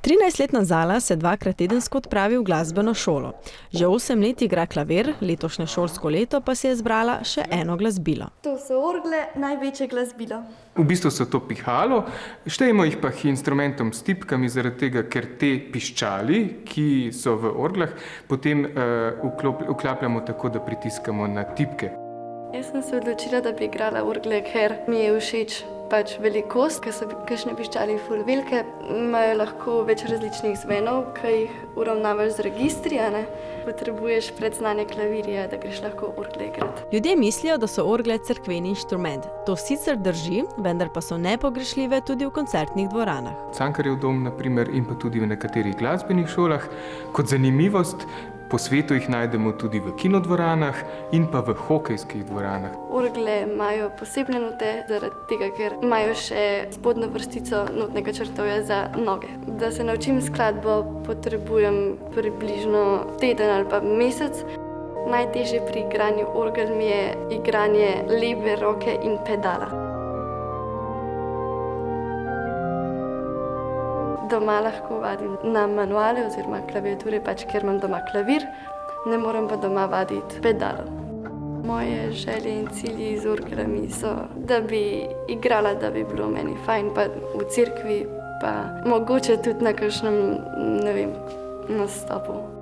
13-letna Zala se 2-krat tedensko odpravi v glasbeno šolo. Že 8 let igra klavir, letošnje šolsko leto pa si je izbrala še eno glasbilo. To so orgle, največje glasbilo. V bistvu so to pihalo, štejemo jih pa instrumentom s tipkami, zaradi tega, ker te piščali, ki so v orglah, potem vklapljamo tako, da pritiskamo na tipke. Jaz sem se odločila, da bi igrala orgle, ker mi je všeč velikost, ker so kakšne piščali ful velike, imajo lahko več različnih zvenov, ki jih uravnavaš z registri, a ne? Potrebuješ predznanje klavirja, da greš lahko orgle igrati. Ljudje mislijo, da so orgle cerkveni inštrument. To sicer drži, vendar pa so nepogrešljive tudi v koncertnih dvoranah. Cankarjev dom, na primer, in pa tudi v nekaterih glasbenih šolah. Kot zanimivost, po svetu jih najdemo tudi v kinodvoranah in pa v hokejskih dvoranah. Orgle imajo posebne note, zaradi tega, ker imajo še spodnjo vrstico notnega črtovja za noge. Da se naučim skladbo, potrebujem približno teden ali pa mesec. Najtežje pri igranju orgel mi je igranje leve roke in pedala. Doma lahko vadim na manuale oziroma klaviature, ker imam doma klavir, ne morem pa doma vaditi pedalov. Moje želje in cilji z orglami so, da bi igrala, da bi bilo meni fajn, pa v cerkvi, pa mogoče tudi na kakšnem, nastopu.